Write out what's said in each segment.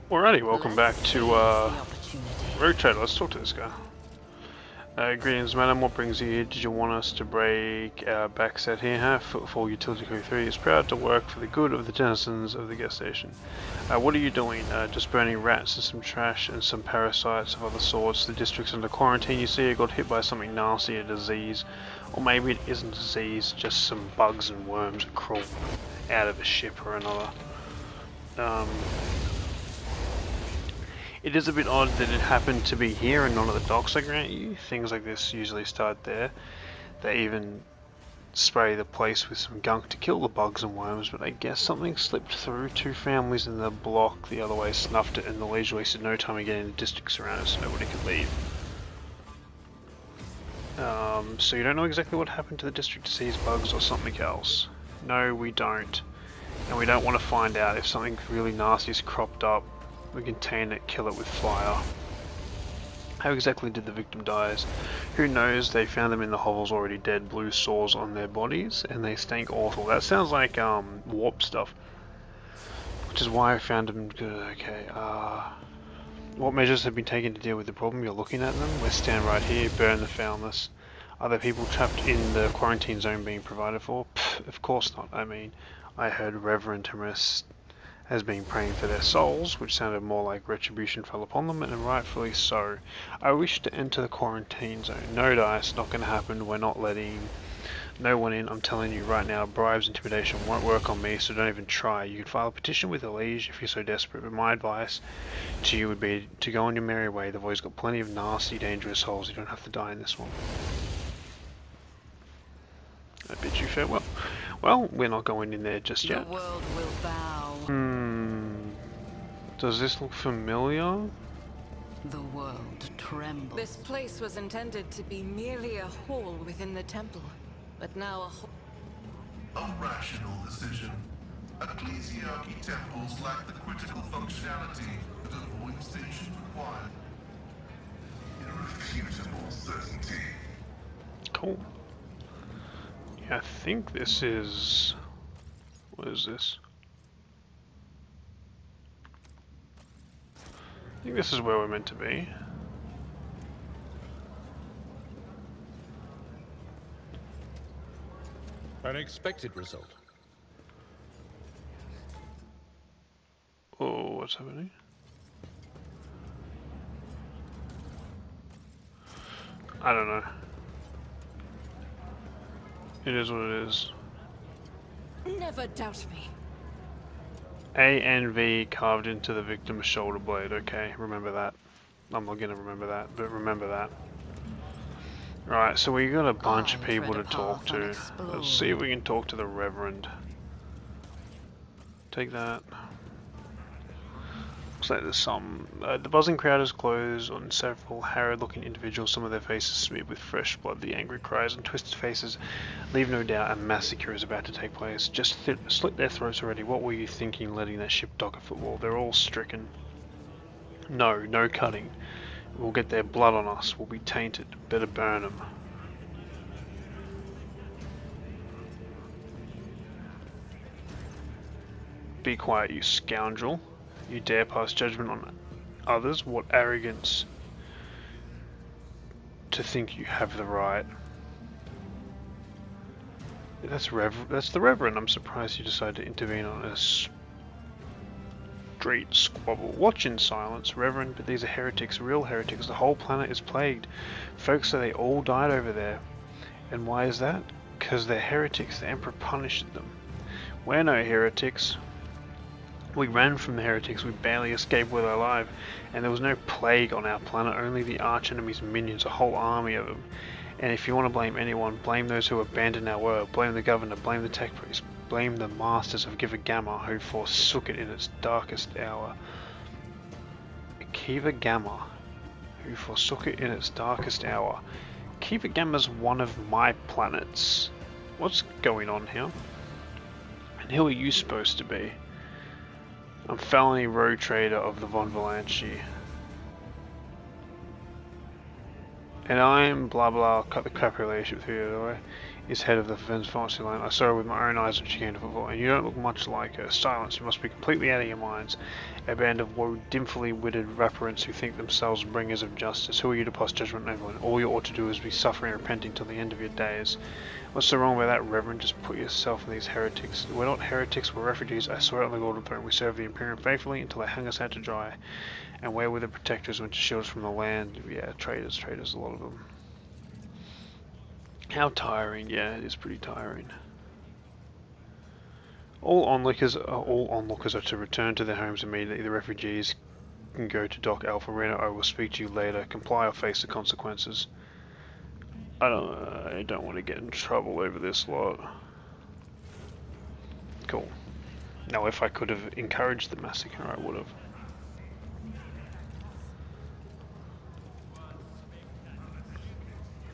Alrighty, welcome back to Road Trader. Let's talk to this guy. Greetings, madam. What brings you here? Did you want us to break our back set here? Huh? Footfall Utility Crew 3 is proud to work for the good of the denizens of the gas station. What are you doing? Just burning rats and some trash and some parasites of other sorts. The district's under quarantine, you see. It got hit by something nasty, a disease. Or maybe it isn't a disease, just some bugs and worms that crawl out of a ship or another. It is a bit odd that it happened to be here and not at the docks, I grant you. Things like this usually start there. They even spray the place with some gunk to kill the bugs and worms, but I guess something slipped through. Two families in the block the other way snuffed it, and the league wasted no time in getting the district surrounded so nobody could leave. So you don't know exactly what happened to the district disease bugs or something else? No, we don't. And we don't want to find out. If something really nasty's cropped up, we contain it, kill it with fire. How exactly did the victim die? Who knows? They found them in the hovels already dead, blue sores on their bodies, and they stank awful. That sounds like warp stuff. Which is why I found them good. Okay, what measures have been taken to deal with the problem? You're looking at them. Let's stand right here, burn the foulness. Are there people trapped in the quarantine zone being provided for? Pfft, of course not. I mean, I heard Reverend Timorous has been praying for their souls, which sounded more like retribution fell upon them, and rightfully so. I wish to enter the quarantine zone. No dice, not going to happen. We're not letting no one in. I'm telling you right now, bribes, intimidation won't work on me, so don't even try. You can file a petition with the liege if you're so desperate, but my advice to you would be to go on your merry way. The void's got plenty of nasty, dangerous souls. You don't have to die in this one. I bid you farewell. Well, we're not going in there just yet. The world will bow. Does this look familiar? The world trembles. This place was intended to be merely a hall within the temple, but now a rational decision. Ecclesiarchy temples lack the critical functionality that a void station requires. Irrefutable certainty. Cool. Yeah, I think this is... What is this? I think this is where we're meant to be. An expected result. Oh, what's happening? I don't know. It is what it is. never doubt me. A and V carved into the victim's shoulder blade. Okay, remember that. I'm not gonna remember that, but remember that. Right, so we got a bunch of people to talk to. Let's see if we can talk to the Reverend. Take that. Looks like there's some. The buzzing crowd is closed on several harrowed-looking individuals, some of their faces smeared with fresh blood. The angry cries and twisted faces leave no doubt a massacre is about to take place. Just slit their throats already. What were you thinking letting that ship dock at Footfall? They're all stricken. No cutting. We'll get their blood on us. We'll be tainted. Better burn them. Be quiet, you scoundrel. You dare pass judgment on others? What arrogance to think you have the right. That's the Reverend. I'm surprised you decided to intervene on a street squabble. Watch in silence, Reverend, but these are heretics, real heretics. The whole planet is plagued. Folks say they all died over there. And why is that? Because they're heretics. The Emperor punished them. We're no heretics. We ran from the heretics, we barely escaped with our life, and there was no plague on our planet, only the arch-enemy's minions, a whole army of them. And if you want to blame anyone, blame those who abandoned our world, blame the governor, blame the tech priest, blame the masters of Kiva Gamma who forsook it in its darkest hour. Kiva Gamma, who forsook it in its darkest hour. Kiva Gamma's one of my planets. What's going on here? And who are you supposed to be? I'm felony road trader of the Von Valanchi. And I'm blah blah, cut the crap relationship with you, do I? is head of the Fantasy line. I saw her with my own eyes when she came to Footfall, and you don't look much like her. Silence, you must be completely out of your minds. A band of dimly witted rapparents who think themselves bringers of justice. Who are you to pass judgment on everyone? All you ought to do is be suffering and repenting till the end of your days. What's so wrong with that, Reverend? Just put yourself in these heretics. We're not heretics, we're refugees. I swear on the Golden Throne, we serve the Imperium faithfully until they hang us out to dry. And where were the protectors when to shield us from the land? Yeah, traitors, a lot of them. How tiring, yeah, it is pretty tiring. All onlookers are to return to their homes immediately. The refugees can go to Dock Alpha Arena. I will speak to you later. Comply or face the consequences. I don't want to get in trouble over this lot. Cool. Now if I could have encouraged the massacre, I would have.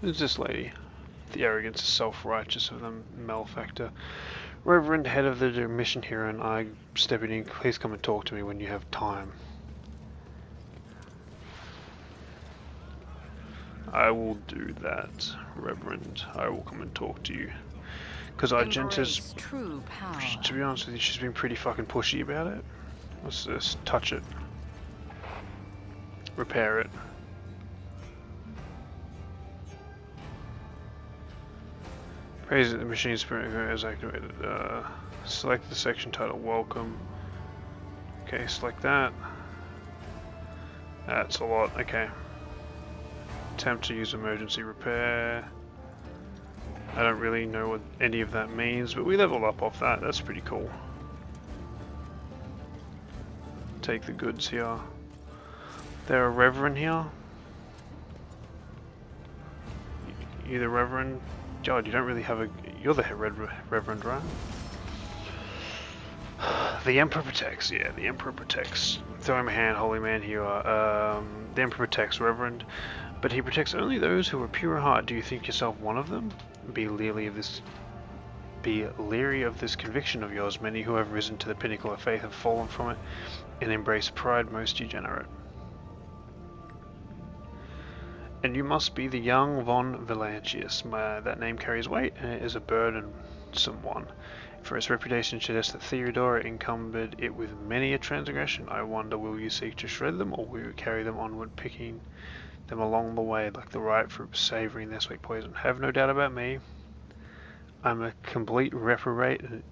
Who's this lady? The arrogance is self-righteous of the malefactor. Reverend, head of the mission here, and I stepping in. Please come and talk to me when you have time. I will do that, Reverend. I will come and talk to you. Because Argenta's, true power. To be honest with you, she's been pretty fucking pushy about it. Let's just touch it. Repair it. Praise that the machine spirit is activated. Select the section title Welcome. Okay, select that. That's a lot, okay. Attempt to use emergency repair. I don't really know what any of that means, but we leveled up off that. That's pretty cool. Take the goods here. There are Reverend here. You the Reverend? God, you don't really have a... You're the Reverend, right? The Emperor protects. Yeah, the Emperor protects. Throw him a hand, holy man, here you are. The Emperor protects, Reverend. But he protects only those who are pure at heart. Do you think yourself one of them? Be leery of this conviction of yours. Many who have risen to the pinnacle of faith have fallen from it and embrace pride most degenerate. And you must be the young von Valancius. That name carries weight, and it is a burdensome one. For its reputation suggests that Theodora encumbered it with many a transgression. I wonder, will you seek to shred them, or will you carry them onward, picking them along the way like the ripe fruit savouring their sweet poison? Have no doubt about me. I'm a complete reprobate and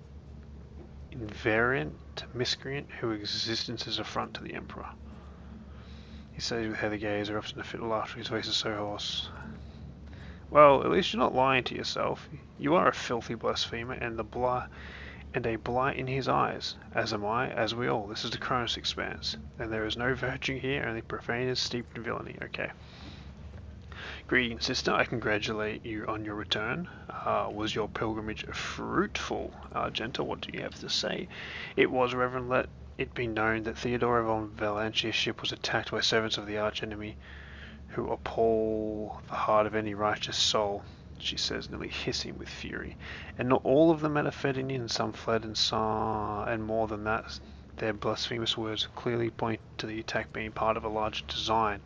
invariant miscreant whose existence is an affront to the Emperor. He says with heavy gaze, erupts in a fit of laughter. His voice is so hoarse. Well, at least you're not lying to yourself. You are a filthy blasphemer and a blight in his eyes, as am I, as we all. This is the Koronus Expanse, and there is no virtue here, only profaners steeped in villainy. Okay. Greetings, sister. I congratulate you on your return. Was your pilgrimage fruitful? Argenta, what do you have to say? It was, Reverend. Let it be known that Theodora von Valancius' ship was attacked by servants of the archenemy who appall the heart of any righteous soul, she says, nearly hissing with fury. And not all of them had fed in, some fled, and more than that, their blasphemous words clearly point to the attack being part of a larger design.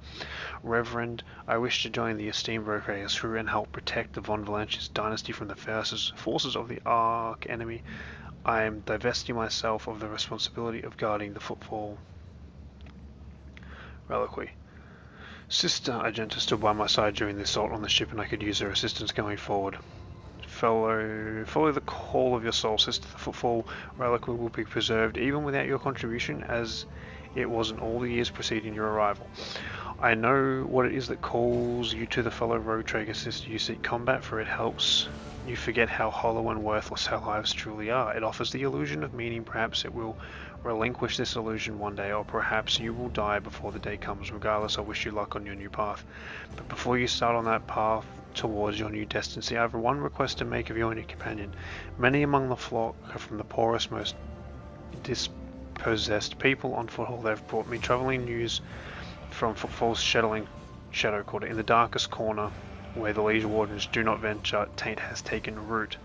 Reverend, I wish to join the esteemed Roque's crew and help protect the von Valancius dynasty from the forces of the arch enemy. I am divesting myself of the responsibility of guarding the Footfall reliquary. Sister Argenta stood by my side during the assault on the ship, and I could use her assistance going forward. Follow the call of your soul, sister. The Footfall reliquary will be preserved even without your contribution, as it was in all the years preceding your arrival. I know what it is that calls you to the fellow road trader, sister. You seek combat, for it helps you forget how hollow and worthless our lives truly are. It offers the illusion of meaning. Perhaps it will relinquish this illusion one day, or perhaps you will die before the day comes. Regardless, I wish you luck on your new path. But before you start on that path towards your new destiny, I have one request to make of you and your companion. Many among the flock are from the poorest, most dispossessed people on Footfall. They've brought me troubling news from Footfall's shadow quarter. In the darkest corner, where the liege wardens do not venture, taint has taken root.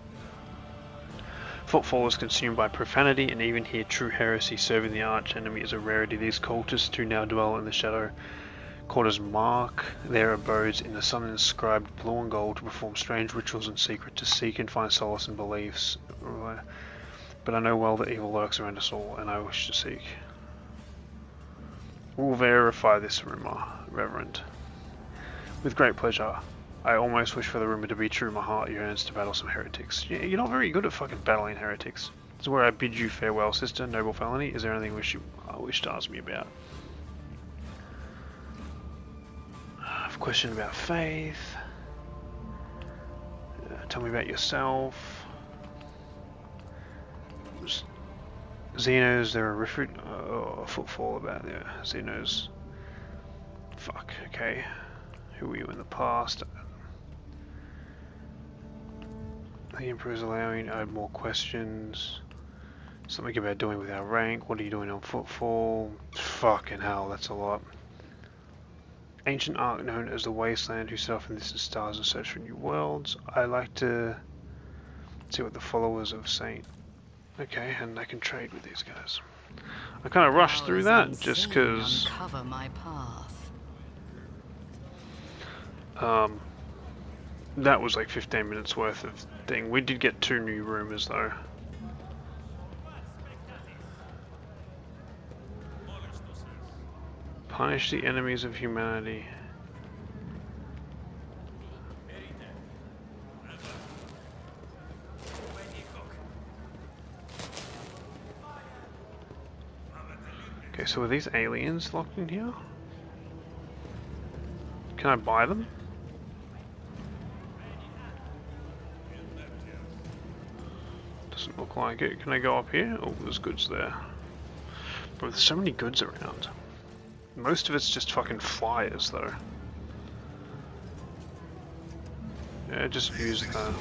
Footfall is consumed by profanity, and even here true heresy serving the arch enemy is a rarity. These cultists who now dwell in the shadow Quarters mark their abodes in the sun inscribed blue and gold to perform strange rituals in secret, to seek and find solace in beliefs. But I know well that evil lurks around us all, and I wish to seek. We'll verify this rumor, Reverend. With great pleasure. I almost wish for the rumor to be true. My heart yearns to battle some heretics. You're not very good at fucking battling heretics. This is where I bid you farewell, sister. Noble felony. Is there anything you wish to ask me about? I have a question about faith. Tell me about yourself. Xenos, there are footfall about there. Xenos. Fuck, okay. Who were you in the past? The Emperor's allowing, I had more questions. Something about doing with our rank. What are you doing on Footfall? Fucking hell, that's a lot. Ancient ark known as the Wasteland, who set off in distant stars in search for new worlds. I like to see what the followers of Saint. Okay, and I can trade with these guys. I kind of rushed through that just because. Uncover my path. That was like 15 minutes worth of thing. We did get 2 new rumors though. Punish the enemies of humanity. Okay, so are these aliens locked in here? Can I buy them? Doesn't look like it. Can I go up here? Oh, there's goods there. But there's so many goods around. Most of it's just fucking flyers, though. Yeah, just use that.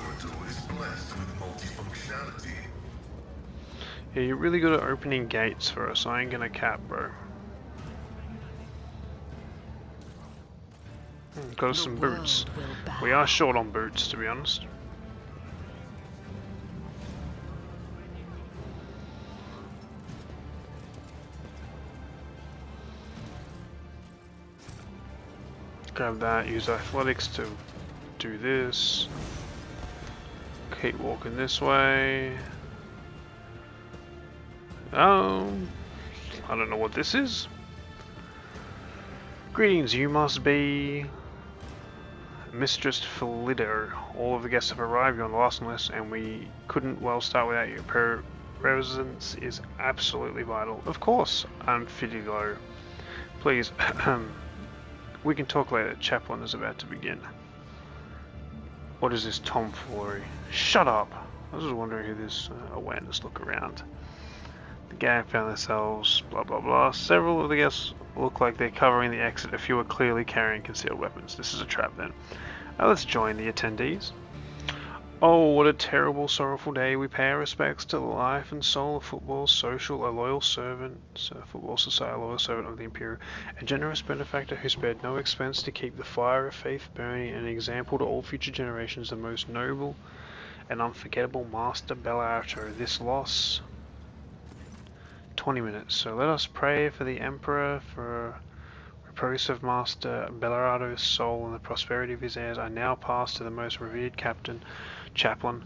Yeah, you're really good at opening gates for us. I ain't gonna cap, bro. Got us some boots. We are short on boots, to be honest. Grab that, use athletics to do this. Keep walking this way. Oh, I don't know what this is. Greetings, you must be Mistress Philido. All of the guests have arrived. You're on the last list, and we couldn't well start without you. Presence is absolutely vital. Of course, I'm Philido. Please, we can talk later. Chaplain is about to begin. What is this tomfoolery? Shut up! I was just wondering who this awareness look around. The gang found themselves, blah blah blah. Several of the guests look like they're covering the exit. A few are clearly carrying concealed weapons. This is a trap then. Now let's join the attendees. Oh, what a terrible, sorrowful day. We pay our respects to the life and soul of Football Social, a loyal servant, Football Society, a loyal servant of the Imperial, a generous benefactor who spared no expense to keep the fire of faith burning, an example to all future generations, the most noble and unforgettable Master Bellato. This loss, 20 minutes. So let us pray for the Emperor, for repose of Master Bellarato's soul and the prosperity of his heirs. I now pass to the most revered Chaplain,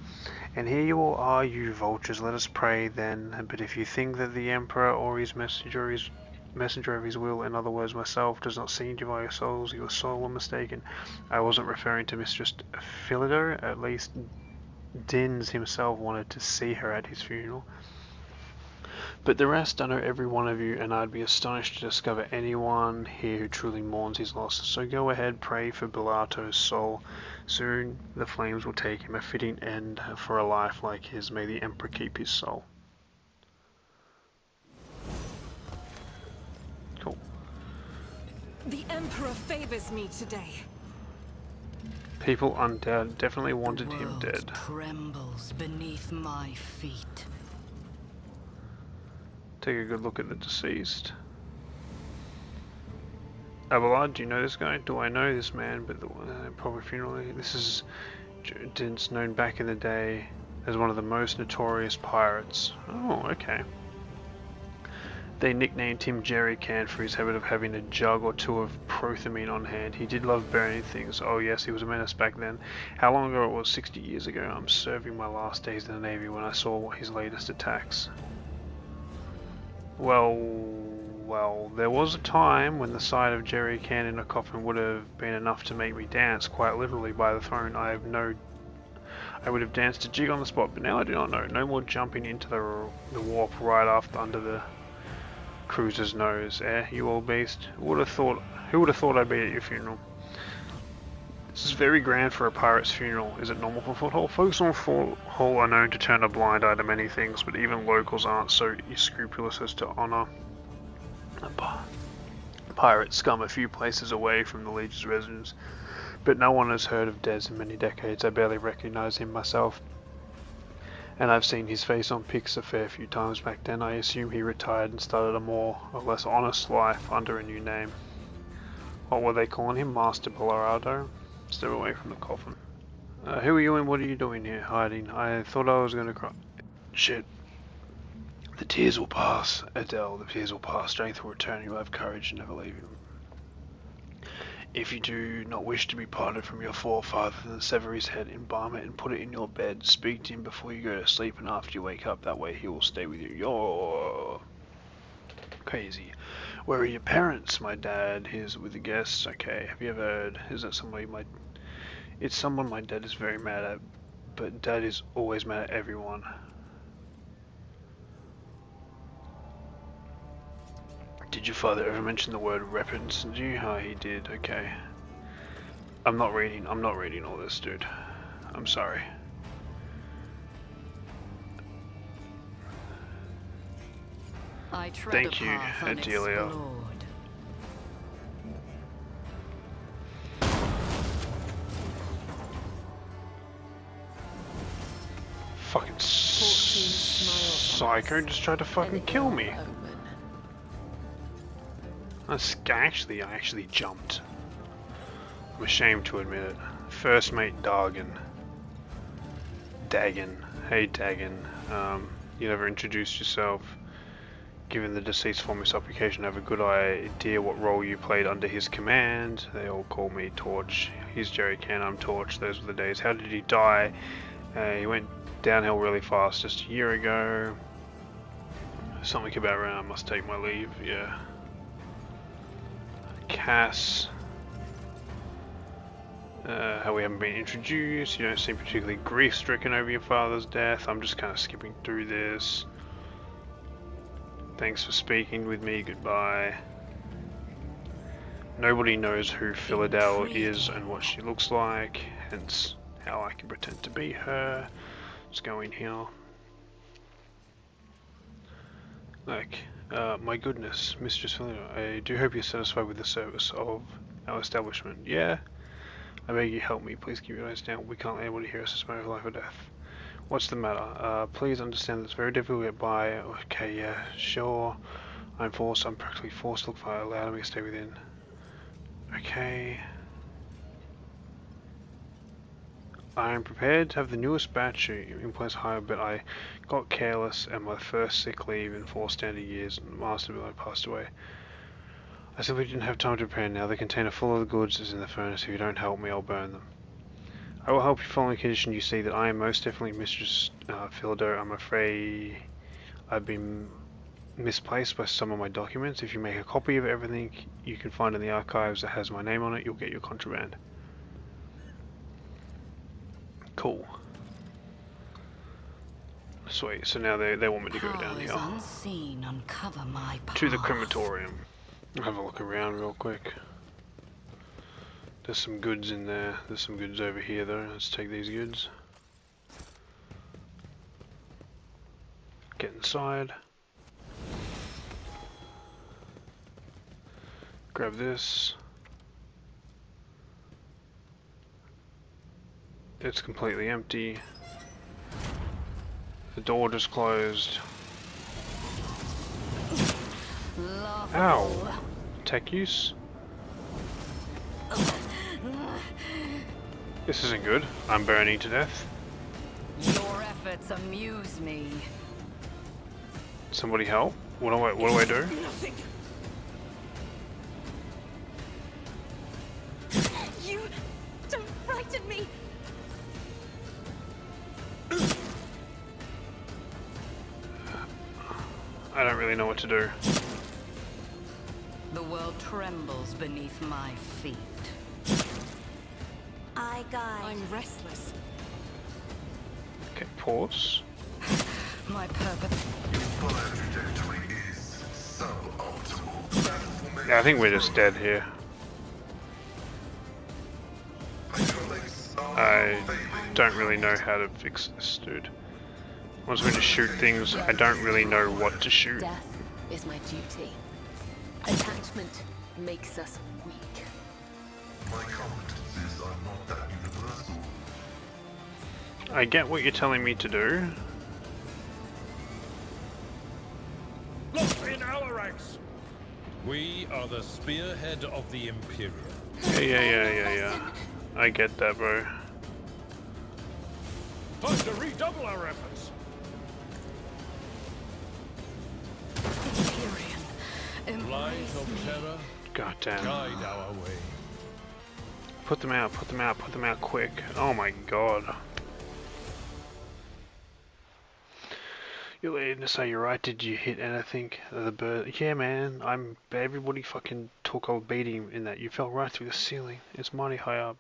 and here you all are, you vultures. Let us pray then. But if you think that the Emperor or his messenger of his will, in other words myself, does not signify your souls, you are sorely mistaken. I wasn't referring to Mistress Philido. At least Dins himself wanted to see her at his funeral. But the rest, I know every one of you, and I'd be astonished to discover anyone here who truly mourns his loss. So go ahead, pray for Bellato's soul. Soon the flames will take him, a fitting end for a life like his. May the Emperor keep his soul. Cool. The Emperor favors me today. People undead definitely wanted him dead. The world trembles beneath my feet. Take a good look at the deceased. Abelard, do you know this guy? Do I know this man? But the proper funeral. This is Dins, known back in the day as one of the most notorious pirates. Oh, okay. They nicknamed him Jerry Can for his habit of having a jug or two of prothamine on hand. He did love burning things. Oh yes, he was a menace back then. How long ago it was? 60 years ago. I'm serving my last days in the Navy when I saw his latest attacks. Well, there was a time when the sight of Jerry Can in a coffin would have been enough to make me dance, quite literally, by the throne. I would have danced a jig on the spot, but now I do not know. No more jumping into the warp right after under the cruiser's nose. You old beast. Who would have thought I'd be at your funeral? This is very grand for a pirate's funeral. Is it normal for Footfall? Folks on Footfall are known to turn a blind eye to many things, but even locals aren't so scrupulous as to honour pirate scum a few places away from the Legion's residence. But no one has heard of Des in many decades. I barely recognise him myself. And I've seen his face on pics a fair few times back then. I assume he retired and started a more or less honest life under a new name. What were they calling him? Master Bellardo? Step away from the coffin. Who are you and what are you doing here? Hiding. I thought I was going to cry. Shit. The tears will pass, Adele. The tears will pass. Strength will return. You'll have courage and never leave you. If you do not wish to be parted from your forefather, then sever his head, embalm it, and put it in your bed. Speak to him before you go to sleep and after you wake up. That way he will stay with you. You're crazy. Where are your parents? My dad. Here's with the guests. Okay. Have you ever heard? Is that somebody It's someone my dad is very mad at, but dad is always mad at everyone. Did your father ever mention the word repentance to you? Oh, he did. Okay. I'm not reading all this, dude. I'm sorry. I tread Thank a you, path Adelia. unexplored. Fucking psycho just tried to fucking kill me. I actually jumped. I'm ashamed to admit it. First mate Dagon. Hey Dagon. You never introduced yourself. Given the deceased former supplication, I have a good idea what role you played under his command. They all call me Torch. He's Jerry Can, I'm Torch. Those were the days. How did he die? He went downhill really fast just a year ago. Something about I must take my leave. Yeah. Cass. How we haven't been introduced. You don't seem particularly grief-stricken over your father's death. I'm just kind of skipping through this. Thanks for speaking with me. Goodbye. Nobody knows who Philadelphia is and what she looks like, hence how I can pretend to be her. Let's go in here. Like, my goodness, Mistress Philadelphia, I do hope you're satisfied with the service of our establishment. Yeah? I beg you help me, please keep your eyes down. We can't let anybody hear us. It's a matter of life or death. What's the matter? Please understand that it's very difficult to get by. Okay, yeah, sure. I'm practically forced to look for allowing me to stay within. Okay. I am prepared to have the newest batch in place higher, but I got careless at my first sick leave in 4 standard years and the master below passed away. I simply didn't have time to prepare now. The container full of the goods is in the furnace. If you don't help me, I'll burn them. I will help you following condition you see that I am most definitely Mistress Fildo. I'm afraid I've been misplaced by some of my documents. If you make a copy of everything you can find in the archives that has my name on it, you'll get your contraband. Cool. Sweet, so now they want me to go down here. Unseen, uncover my To the path. crematorium. I'll have a look around real quick. There's some goods in there. There's some goods over here though. Let's take these goods. Get inside. Grab this. It's completely empty. The door just closed. Ow! Tech use? This isn't good. I'm burning to death. Your efforts amuse me. Somebody help? What do I do? Nothing. You don't frighten me. I don't really know what to do. The world trembles beneath my feet. I guide. I'm restless. Okay, pause. My purpose. Your fire trajectory is suboptimal. The battle formation Yeah, I think we're just dead here. hydraulics are I failing. don't really know how to fix this, dude. Once we just shoot things, I don't really know what to shoot. Death is my duty. Attachment makes us weak. My competencies are not that universal. I get what you're telling me to do. Look in our ranks! We are the spearhead of the Imperium. Yeah. I get that, bro. Time to redouble our efforts. Empyrean, Light embrace of me. terror, God damn. guide our way. Put them out quick. Oh my god. You're leading to say you're right, did you hit anything? The bird. Yeah, man, everybody fucking took a beating in that. You fell right through the ceiling. It's mighty high up.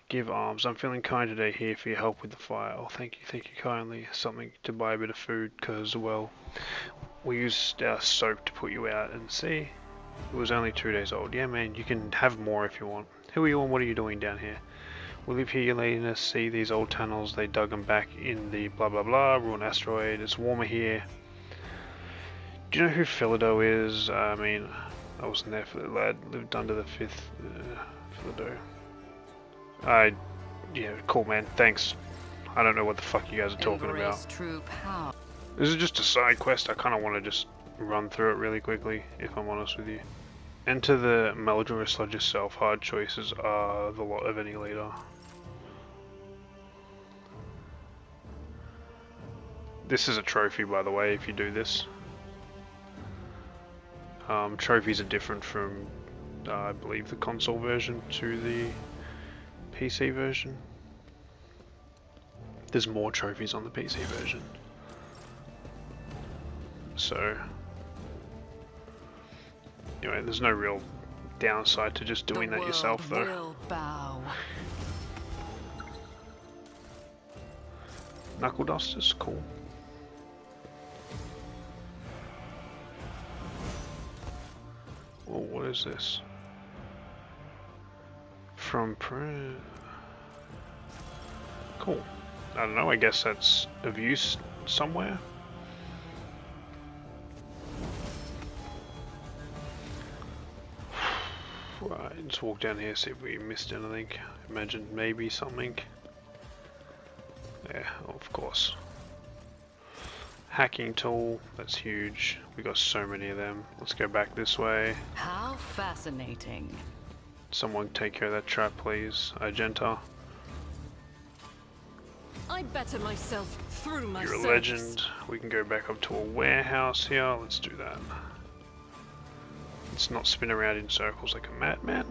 Give arms. I'm feeling kind today here for your help with the fire. Oh, thank you kindly. Something to buy a bit of food, cause, well, we used our soap to put you out, and see, it was only 2 days old. Yeah, man, you can have more if you want. Who are you and what are you doing down here? We live here, you're letting us see these old tunnels. They dug them back in the blah blah blah, ruined asteroid. It's warmer here. Do you know who Philido is? I mean, I wasn't there for the lad. Lived under the 5th Philido. Yeah, cool, man. Thanks. I don't know what the fuck you guys are talking about. Embrace true power. This is just a side quest. I kind of want to just run through it really quickly, if I'm honest with you. Enter the Meldrum sludge yourself. Hard choices are the lot of any leader. This is a trophy, by the way, if you do this. Trophies are different from, I believe, the console version to the PC version. There's more trophies on the PC version. So, anyway, there's no real downside to just doing that yourself, though. Will bow. Knuckle dusters, cool. Well, what is this? From cool. I don't know, I guess that's of use somewhere. Right, let's walk down here, see if we missed anything. Imagine maybe something. Yeah, of course. Hacking tool, that's huge. We got so many of them. Let's go back this way. How fascinating. Someone take care of that trap, please. Argenta, I better myself through my you're a service. legend. We can go back up to a warehouse here. Let's do that. Let's not spin around in circles like a madman.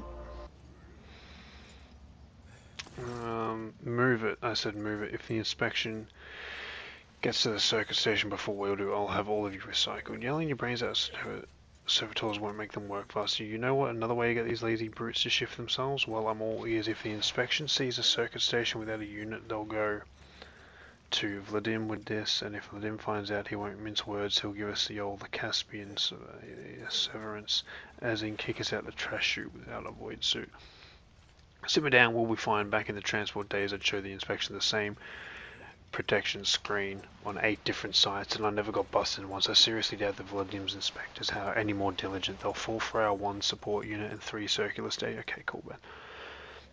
Move it. I said move it. If the inspection gets to the circuit station before we'll do, I'll have all of you recycled. Yelling your brains out, servitors won't make them work faster. You know what? Another way to get these lazy brutes to shift themselves? Well, I'm all ears. If the inspection sees a circuit station without a unit, they'll go to Vladim with this, and if Vladim finds out, he won't mince words. He'll give us the old Caspian severance, as in kick us out the trash chute without a void suit. Simmer down, we'll be fine. Back in the transport days, I'd show the inspection the same protection screen on 8 different sites, and I never got busted once. I seriously doubt the Vladim's inspectors are any more diligent. They'll fall for our 1 support unit and 3 circular state. Okay, cool, man.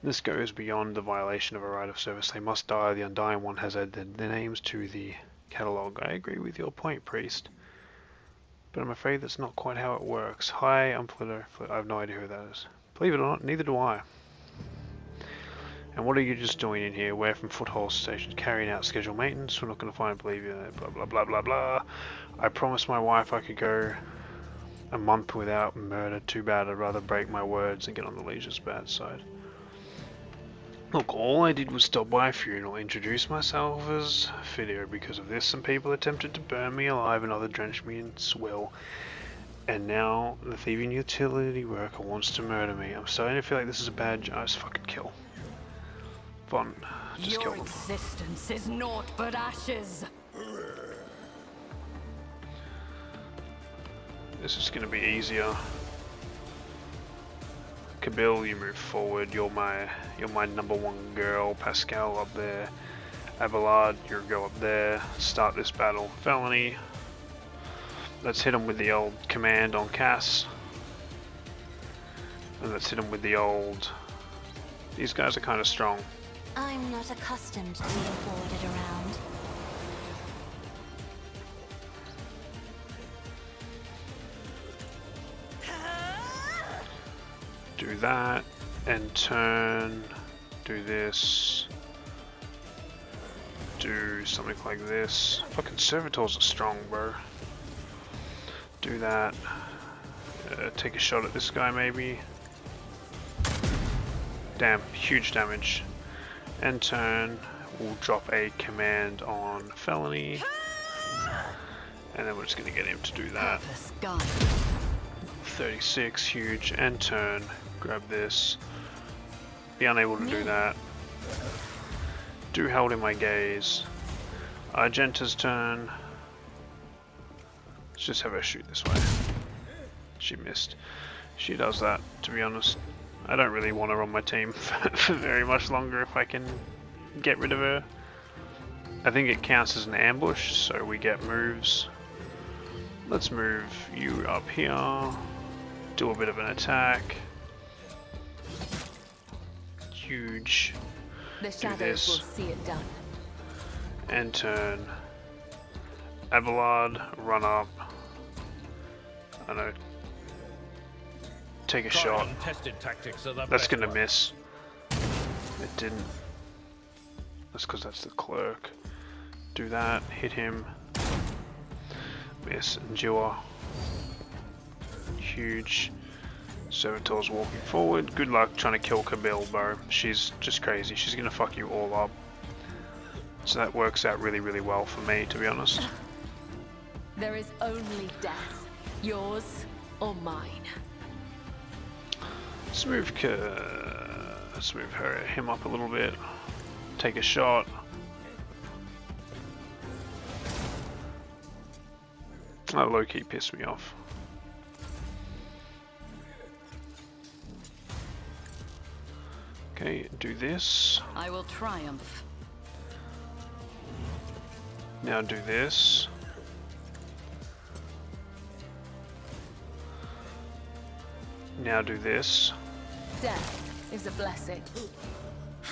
This goes beyond the violation of a right of service. They must die. The undying one has added their names to the catalogue. I agree with your point, priest, but I'm afraid that's not quite how it works. Hi, I'm Flitter. I have no idea who that is. Believe it or not, neither do I. And what are you just doing in here? We're from Footfall Station, carrying out scheduled maintenance. We're not going to find believe you. Blah blah blah blah blah. I promised my wife I could go a month without murder. Too bad. I'd rather break my words and get on the Legion's bad side. Look, all I did was stop by a funeral, introduce myself as Fidio. Because of this, some people attempted to burn me alive and others drenched me in swill. And now the thieving utility worker wants to murder me. I'm starting to feel like this is a bad job. Just fucking kill. Fun. Just kill Your them. existence is naught but ashes. This is going to be easier. Kabil, you move forward. You're my number one girl. Pascal up there. Abelard, you go up there. Start this battle. Felony. Let's hit him with the old command on Cass. And let's hit him with the old... These guys are kind of strong. I'm not accustomed to being forwarded around. Do that, and turn, do this, do something like this. Fucking servitors are strong, bro. Do that, take a shot at this guy maybe. Damn, huge damage. And turn, we'll drop a command on Felony. And then we're just gonna get him to do that. 36, huge, and turn. Grab this. Be unable to do that. Do held in my gaze. Argenta's turn. Let's just have her shoot this way. She missed. She does that, to be honest. I don't really want her on my team for very much longer if I can get rid of her. I think it counts as an ambush, so we get moves. Let's move you up here. Do a bit of an attack. Huge. The Do shadows this. will see it done. And turn. Abelard, run up. I know. Take a shot. Tested tactics are the That's best gonna one. miss. It didn't. That's because that's the clerk. Do that. Hit him. Miss. Endure. Huge. Servitor's walking forward. Good luck trying to kill Kabil, bro. She's just crazy. She's gonna fuck you all up. So that works out really, really well for me, to be honest. There is only death. Yours or mine. Let's move him up a little bit. Take a shot. That low-key pissed me off. Okay, do this. I will triumph. Now do this. Now do this. Death is a blessing.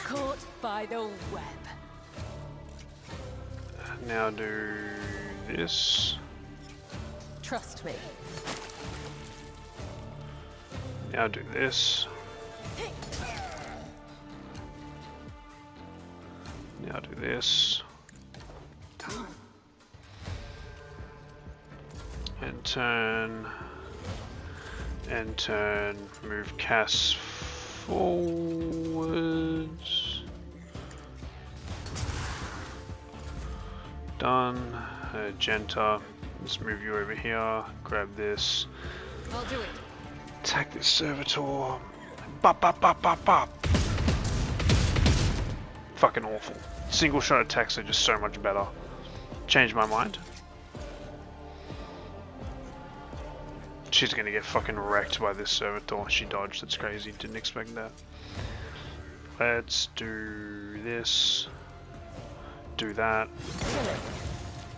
Caught by the web. Now do this. Trust me. Now do this. Now do this. And turn. And turn. Move Cass forwards. Done. Genta. Let's move you over here. Grab this. I'll do it. Attack this servitor. Bop, bop, bop, bop, bop. Fucking awful. Single shot attacks are just so much better. Changed my mind. She's gonna get fucking wrecked by this servitor. She dodged. That's crazy. Didn't expect that. Let's do this. Do that.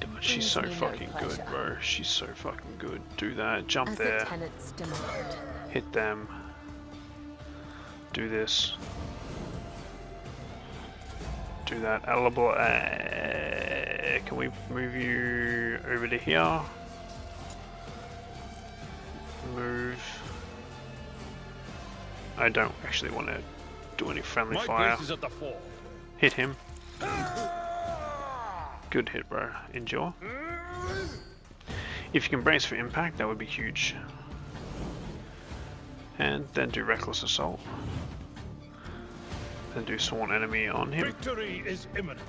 God, she's so Brings me no fucking good, pleasure. bro. She's so fucking good. Do that. Jump As there. the tenants demand. Hit them. Do this. Do that. Alable. Can we move you over to here? Move. I don't actually want to do any friendly My fire. place is at the fore. Hit him. Good hit, bro. Endure. If you can brace for impact, that would be huge. And then do reckless assault. Then do sworn enemy on him. Victory is imminent.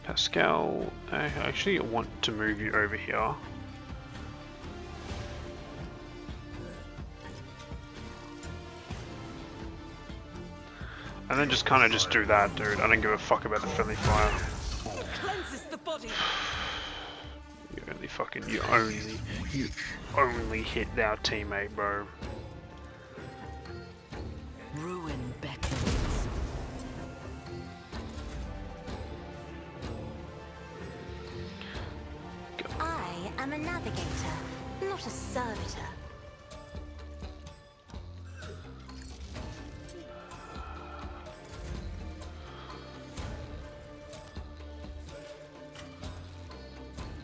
Pascal, I actually want to move you over here. And then just kind of just do that, dude. I don't give a fuck about the friendly fire. Cleanses the body. You only hit our teammate, bro. Ruin beckons. I am a navigator, not a servitor.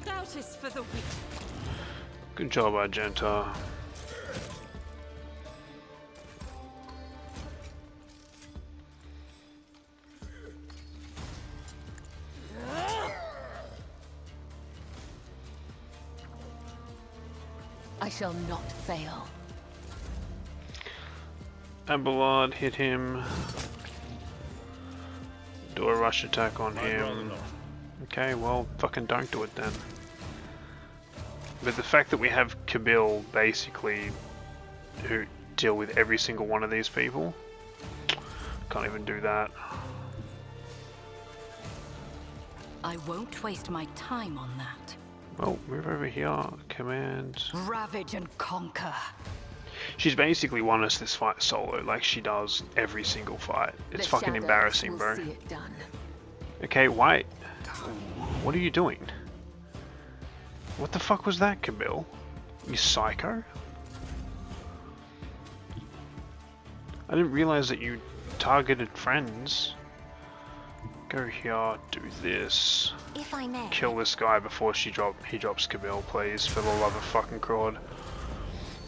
Doubt is for the weak. Good job, Argenta. I shall not fail. Abelard, hit him. Do a rush attack on I'd rather him. not. Okay, well, fucking don't do it then. But the fact that we have Kabil, basically, who deal with every single one of these people, can't even do that. I won't waste my time on that. Well, move over here, command. Ravage and conquer. She's basically won us this fight solo, like she does every single fight. It's fucking embarrassing, bro. See it done. Okay, why? What are you doing? What the fuck was that, Kabil? You psycho? I didn't realize that you targeted friends. Go here, do this. If I may. Kill this guy before he drops Kabil, please, for the love of fucking Crod.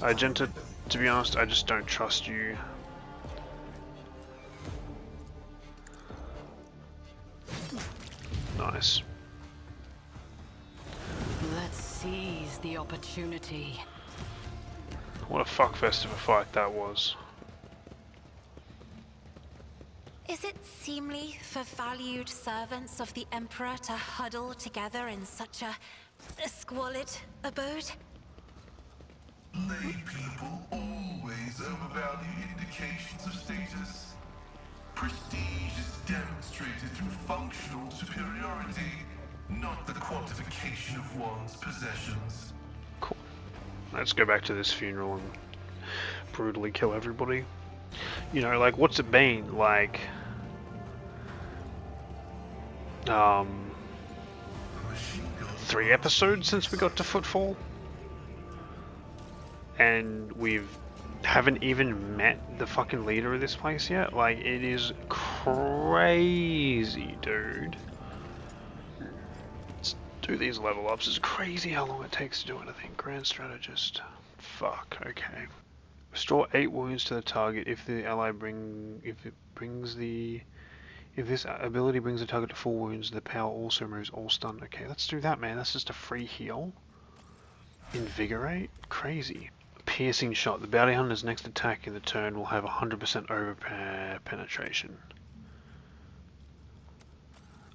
Argenta, to be honest, I just don't trust you. Nice. Let's seize the opportunity. What a fuckfest of a fight that was. Is it seemly for valued servants of the Emperor to huddle together in such a squalid abode? Lay people always overvalue indications of status. Prestige is demonstrated through functional superiority, not the quantification of one's possessions. Cool. Let's go back to this funeral and brutally kill everybody. You know, like, what's it been? Like, 3 episodes since we got to Footfall? And haven't even met the fucking leader of this place yet? Like, it is crazy, dude. Let's do these level ups. It's crazy how long it takes to do anything. Grand Strategist. Fuck, okay. Restore 8 wounds to the target if the ally if this ability brings the target to 4 wounds, the power also removes all stun. Okay, let's do that, man. That's just a free heal. Invigorate? Crazy. Piercing shot. The bounty hunter's next attack in the turn will have 100% over penetration.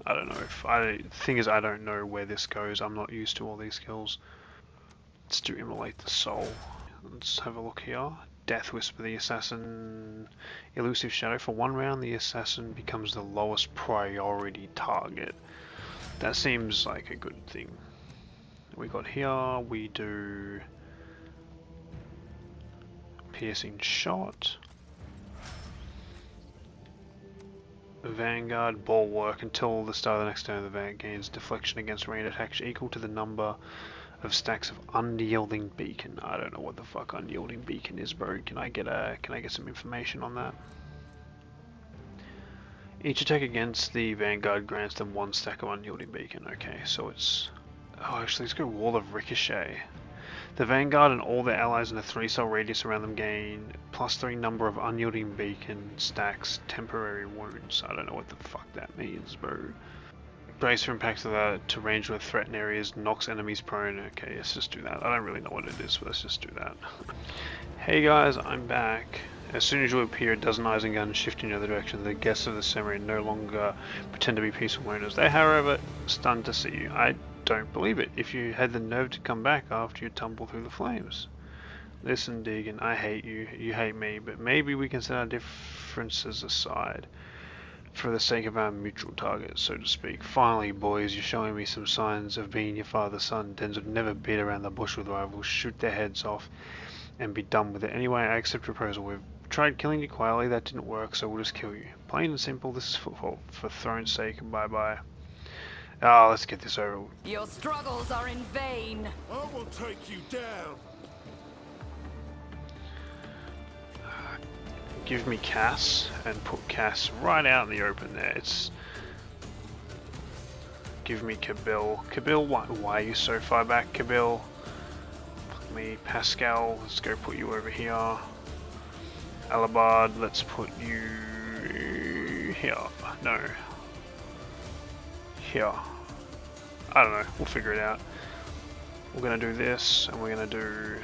I don't know if thing is, I don't know where this goes. I'm not used to all these skills. Let's do immolate the soul. Let's have a look here. Death Whisper, the assassin. Elusive Shadow. For 1 round, the assassin becomes the lowest priority target. That seems like a good thing. We got here, we do piercing shot. Vanguard, bulwark. Until the start of the next turn, the Vanguard gains deflection against ranged attacks equal to the number of stacks of unyielding beacon. I don't know what the fuck unyielding beacon is, bro. Can I get some information on that? Each attack against the Vanguard grants them 1 stack of unyielding beacon. Okay, so it's... Oh, actually, let's go Wall of Ricochet. The Vanguard and all their allies in a 3-cell radius around them gain +3 number of unyielding beacon stacks temporary wounds. I don't know what the fuck that means, bro. Brace for impact to range with threatened areas, knocks enemies prone. Okay, let's just do that. I don't really know what it is, but let's just do that. Hey guys, I'm back. As soon as you appear, a dozen eyes and guns shift in the other direction. The guests of the ceremony no longer pretend to be peaceful owners. They, however, stunned to see you. I don't believe it. If you had the nerve to come back after you tumble through the flames. Listen, Deegan, I hate you. You hate me, but maybe we can set our differences aside for the sake of our mutual target, so to speak. Finally, boys, you're showing me some signs of being your father's son. Dens would never beat around the bush with rivals. Shoot their heads off and be done with it. Anyway, I accept your proposal. We've tried killing you quietly, that didn't work, so we'll just kill you. Plain and simple, this is Footfall. For throne's sake, bye-bye. Ah, let's get this over with. Your struggles are in vain. I will take you down. Give me Cass, and put Cass right out in the open there. It's... Give me Kabil. Kabil, why are you so far back, Kabil? Fuck me. Pascal, let's go put you over here. Alabard, let's put you here. No. Here. I don't know, we'll figure it out. We're gonna do this, and we're gonna do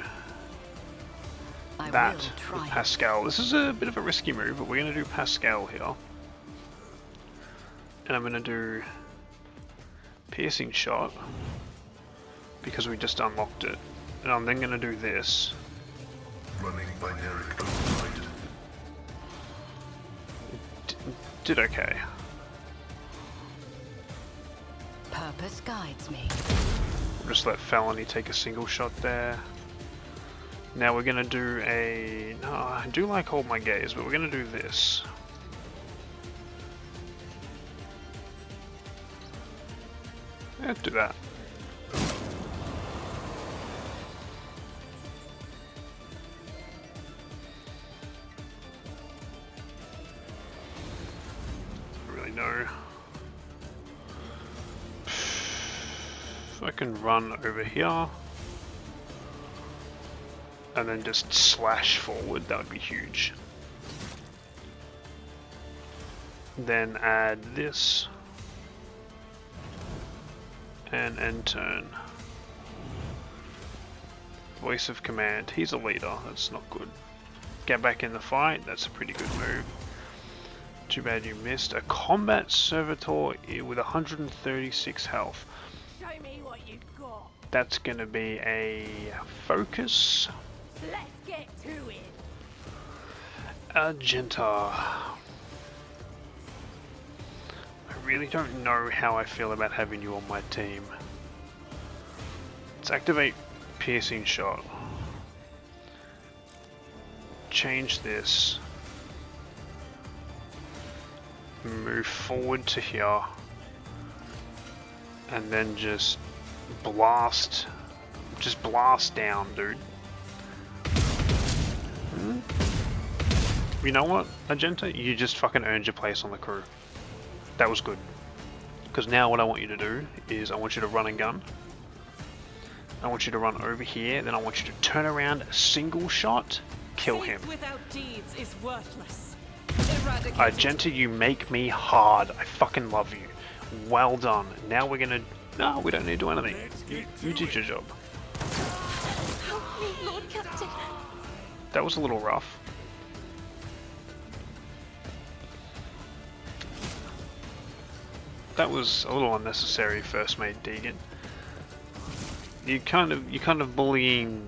that with Pascal. This is a bit of a risky move, but we're gonna do Pascal here. And I'm gonna do piercing shot, because we just unlocked it. And I'm then gonna do this. Running binaric override. Did okay. Purpose guides me. We'll just let Felony take a single shot there. Now we're gonna do a... No, I do like Hold My Gaze, but we're gonna do this. Let's do that. No. If I can run over here and then just slash forward, that would be huge. Then add this and end turn. Voice of command. He's a leader. That's not good. Get back in the fight. That's a pretty good move. Too bad you missed. A combat servitor with 136 health. Show me what you've got. That's gonna be a focus. Let's get to it. Agenta. I really don't know how I feel about having you on my team. Let's activate piercing shot. Change this. Move forward to here and then just blast down, dude. You know what, Agenta? You just fucking earned your place on the crew. That was good. Because now what I want you to do is I want you to run and gun. I want you to run over here, then I want you to turn around, a single shot, kill him. Without deeds is worthless. Agenta, you make me hard. I fucking love you. Well done. Now we're gonna... No, we don't need to do anything. You did your job. Help me, Lord Captain. That was a little rough. That was a little unnecessary, First Mate Deegan. You kind of bullying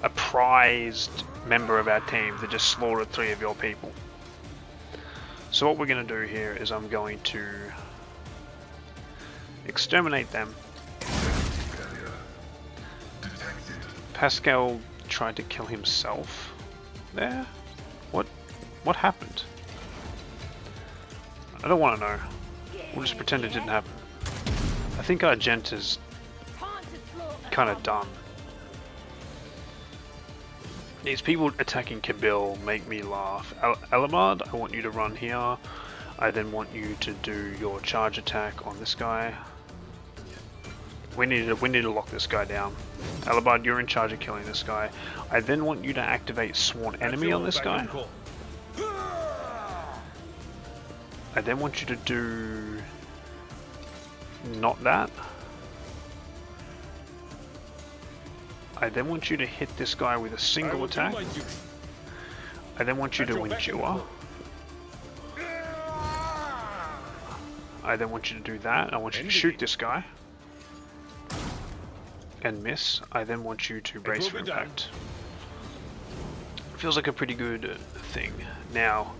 a prized member of our team that just slaughtered 3 of your people. So what we're going to do here is I'm going to exterminate them. Pascal tried to kill himself there? What happened? I don't want to know. We'll just pretend it didn't happen. I think Argenta's kind of done. These people attacking Kabil make me laugh. Alabard, I want you to run here. I then want you to do your charge attack on this guy. We need to lock this guy down. Alabard, you're in charge of killing this guy. I then want you to activate Sworn Enemy on this guy. I then want you to do not that. I then want you to hit this guy with a single attack. I then want you to endure. I then want you to do that. I want you to shoot this guy and miss. I then want you to brace for impact. Feels like a pretty good thing. Now,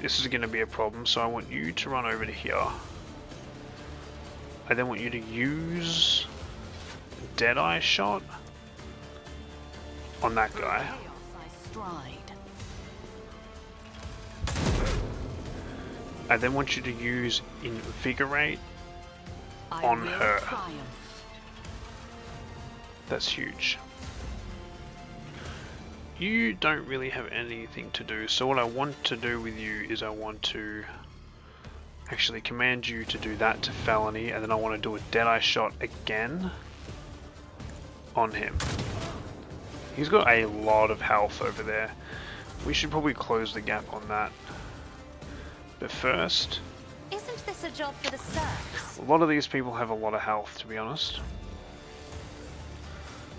this is going to be a problem, so I want you to run over to here. I then want you to use Deadeye Shot on that guy. I then want you to use Invigorate on her. That's huge. You don't really have anything to do, so what I want to do with you is I want to actually command you to do that to Felony, and then I want to do a Deadeye Shot again on him. He's got a lot of health over there. We should probably close the gap on that. But first... Isn't this a job for the serfs? A lot of these people have a lot of health, to be honest.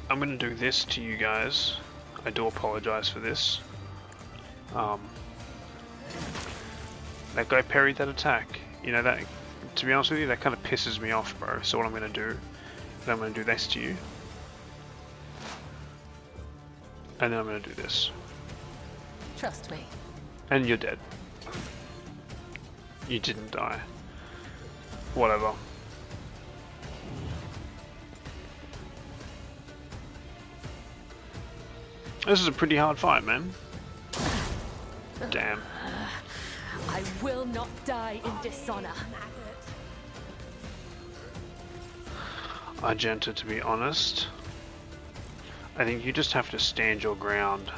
I'm going to do this to you guys. I do apologize for this. That guy parried that attack. You know, that, to be honest with you, that kind of pisses me off, bro. So what I'm going to do is I'm going to do this to you. And then I'm going to do this. Trust me. And you're dead. You didn't die. Whatever. This is a pretty hard fight, man. Damn. I will not die in dishonor. Argenta, to be honest, I think you just have to stand your ground.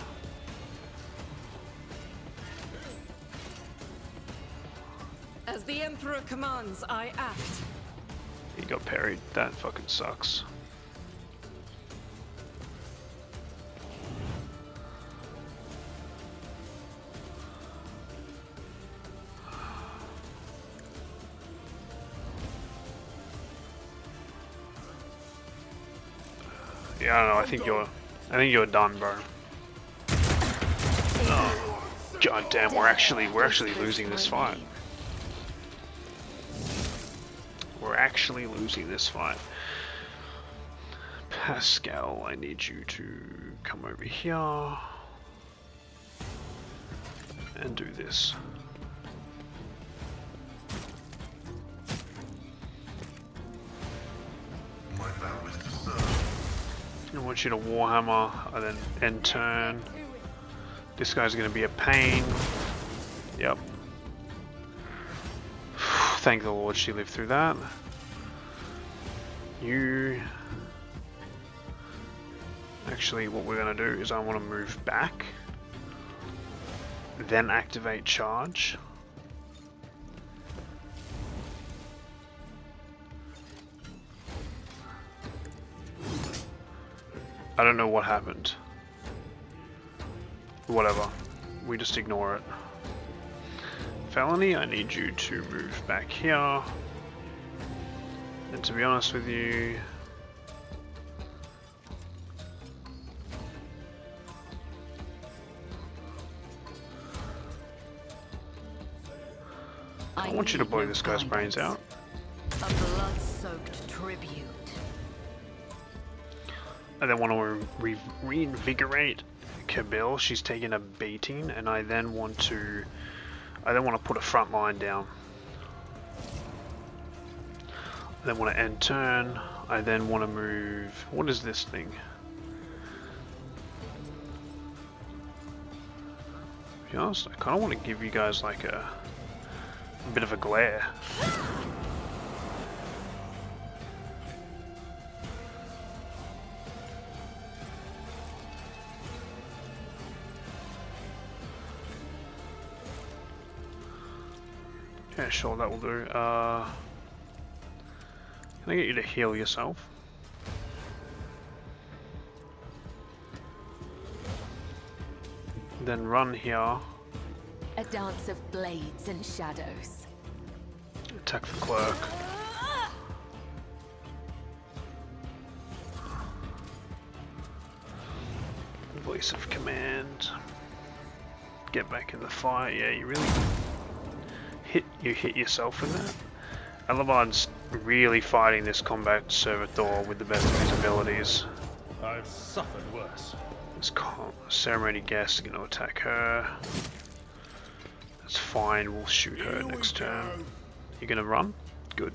As the Emperor commands, I act. He got parried. That fucking sucks. Yeah, I don't know. I think you're done, bro. Oh, God damn, we're actually losing this fight. We're actually losing this fight. Pascal, I need you to come over here and do this. My vow is to serve. I want you to Warhammer and then end turn. This guy's going to be a pain. Yep. Thank the Lord she lived through that. You... Actually, what we're going to do is I want to move back. Then activate charge. I don't know what happened. Whatever. We just ignore it. Felony, I need you to move back here. And to be honest with you... I want you to blow this guy's brains out. A blood-soaked tribute. I then want to reinvigorate Kabil. She's taken a beating, and I then want to put a front line down. I then want to end turn. I then want to move. What is this thing? To be honest, I kind of want to give you guys like a bit of a glare. Yeah, sure, that will do. Can I get you to heal yourself? Then run here. A dance of blades and shadows. Attack the clerk. Voice of command. Get back in the fight. Yeah, you really hit yourself with that. Alabard's really fighting this combat servitor with the best of his abilities. I've suffered worse. This ceremony guest is going to attack her. That's fine. We'll shoot her next turn. You're going to run? Good.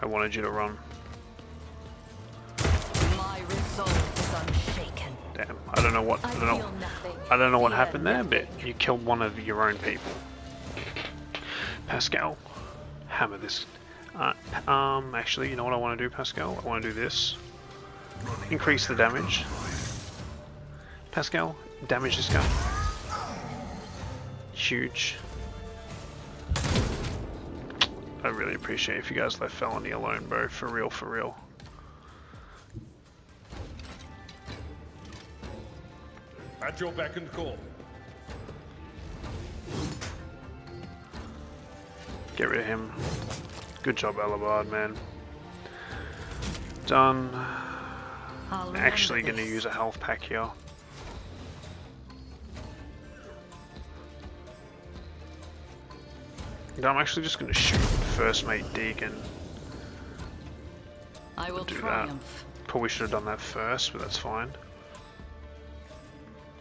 I wanted you to run. My resolve is unshaken. Damn. I don't know what happened there, but you killed one of your own people. Pascal, hammer this. Actually, you know what I want to do, Pascal? I want to do this. Increase the damage. Pascal, damage this guy. Huge. I really appreciate if you guys left Felony alone, bro. For real, for real. At your beck and call. Get rid of him. Good job, Alabard, man. Done. I'll Actually remember going to this. use a health pack here. No, I'm actually just going to shoot First Mate Deacon. I will Do that. triumph. Probably should have done that first, but that's fine.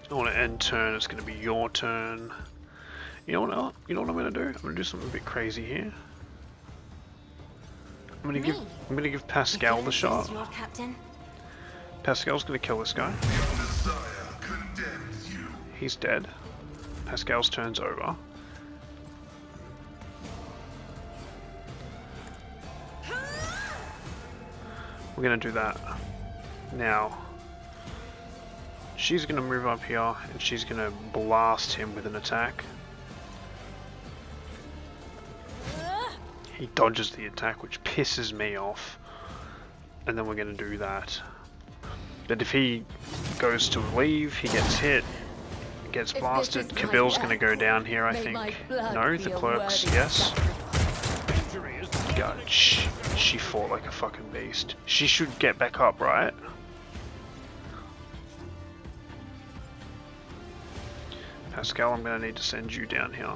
I want to end turn. It's going to be your turn. You know what? You know what I'm going to do? I'm going to do something a bit crazy here. I'm going to give Pascal the shot. Lord Captain. Pascal's going to kill this guy. Your Messiah condemns you. He's dead. Pascal's turn's over. We're going to do that. Now, she's going to move up here and she's going to blast him with an attack. He dodges the attack, which pisses me off. And then we're going to do that. But if he goes to leave, he gets hit, gets blasted. Kabil's going to go down here, I think. No, the clerk's, yes. God, she fought like a fucking beast. She should get back up, right? Pascal, I'm going to need to send you down here.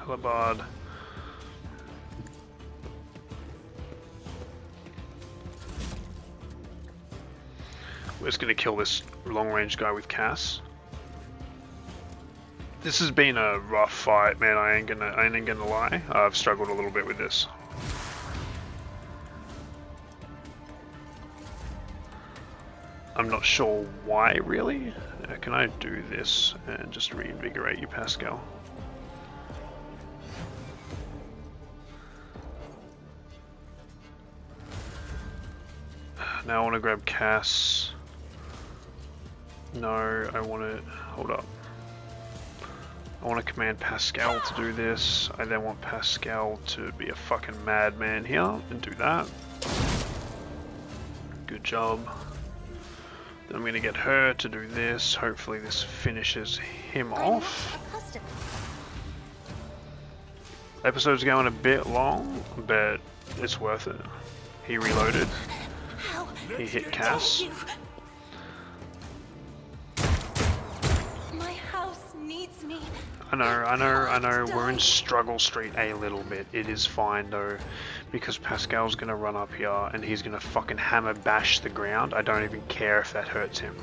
Alabard. We're just gonna kill this long-range guy with Cass. This has been a rough fight, man. I ain't gonna lie. I've struggled a little bit with this. I'm not sure why, really. Can I do this and just reinvigorate you, Pascal? Now I want to grab Cass. No, I want to... Hold up. I want to command Pascal to do this. I then want Pascal to be a fucking madman here and do that. Good job. Then I'm going to get her to do this. Hopefully this finishes him off. Episode's going a bit long, but it's worth it. He reloaded. He hit Cass. My house needs me. I know. We're in struggle street a little bit. It is fine though, because Pascal's gonna run up here and he's gonna fucking hammer bash the ground. I don't even care if that hurts him.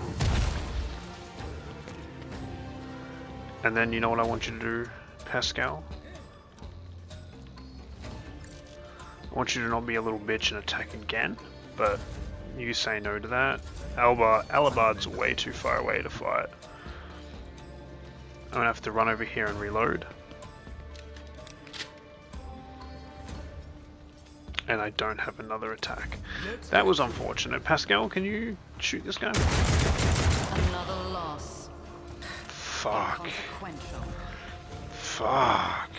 And then you know what I want you to do, Pascal? I want you to not be a little bitch and attack again, but you say no to that. Alabard's way too far away to fight. I'm gonna have to run over here and reload. and I don't have another attack. That was unfortunate. Pascal, can you shoot this guy? Another loss. Fuck. Inconsequential. Fuck.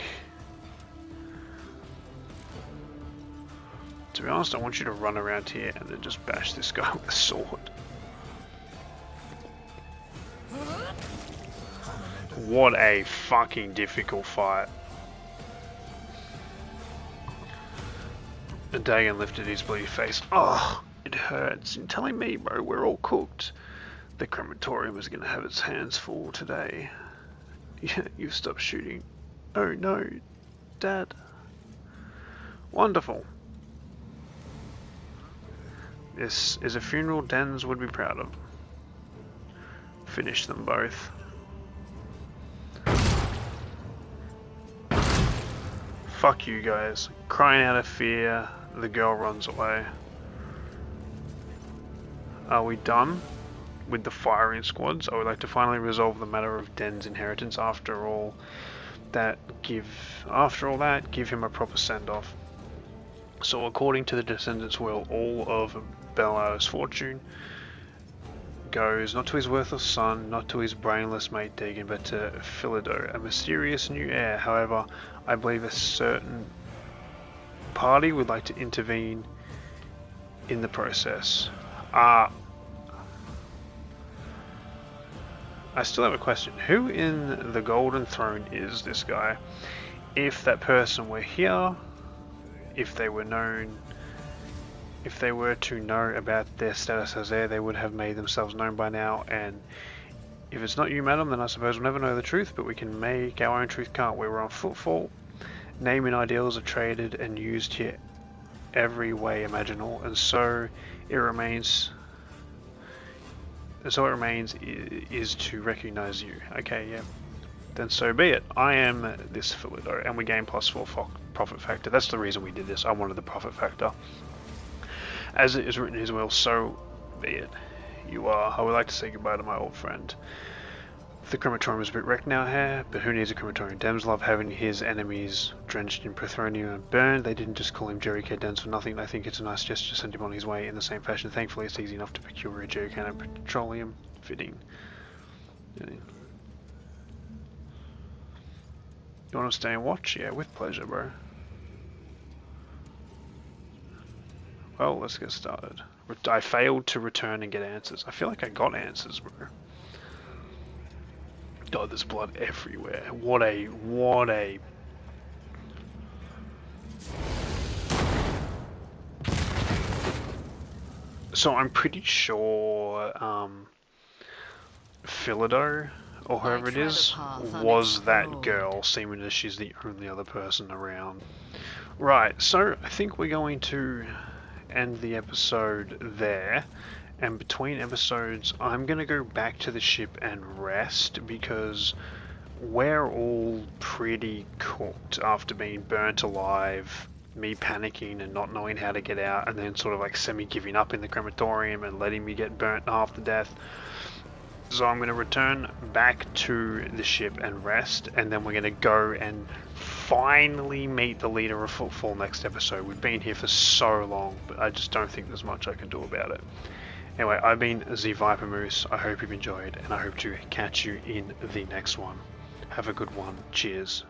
To be honest, I want you to run around here and then just bash this guy with a sword. What a fucking difficult fight. The Dagon lifted his bloody face. Oh, it hurts. You're telling me, bro, we're all cooked. The crematorium is going to have its hands full today. Yeah, you've stopped shooting. Oh no, Dad. Wonderful. This is a funeral Dens would be proud of. Finish them both. Fuck you guys. Crying out of fear, the girl runs away. Are we done with the firing squads? I would like to finally resolve the matter of Den's inheritance. After all that, give him a proper send-off. So according to the descendants' will, all of Bella's fortune goes not to his worthless son, not to his brainless mate Dagon, but to Philido, a mysterious new heir. However, I believe a certain party would like to intervene in the process. I still have a question. Who in the Golden Throne is this guy? If that person were here, if they were to know about their status as heir, they would have made themselves known by now. And if it's not you, madam, then I suppose we'll never know the truth, but we can make our own truth, can't we? We're on Footfall. Name and ideals are traded and used here every way imaginable, and so it remains is to recognize you. Okay, yeah. Then so be it. I am this Philido, and we gain +4 profit factor. That's the reason we did this. I wanted the profit factor. As it is written in his will, so be it. You are. I would like to say goodbye to my old friend. The crematorium is a bit wrecked now here, but who needs a crematorium? Dems love having his enemies drenched in plutonium and burned. They didn't just call him Jerry K. Dems for nothing. I think it's a nice gesture to send him on his way in the same fashion. Thankfully, it's easy enough to procure a jerry can of petroleum fitting. You want to stay and watch? Yeah, with pleasure, bro. Well, let's get started. I failed to return and get answers. I feel like I got answers, bro. God, there's blood everywhere. What a... So I'm pretty sure, Philido, or whoever it is, was that girl, seeming as she's the only other person around. Right, so I think we're going to end the episode there, and between episodes I'm gonna go back to the ship and rest, because we're all pretty cooked after being burnt alive, me panicking and not knowing how to get out, and then sort of like semi-giving up in the crematorium and letting me get burnt half to death. So I'm going to return back to the ship and rest, and then we're going to go and finally meet the leader of Footfall next episode. We've been here for so long, but I just don't think there's much I can do about it. Anyway, I've been the Viper Moose. I hope you've enjoyed, and I hope to catch you in the next one. Have a good one. Cheers.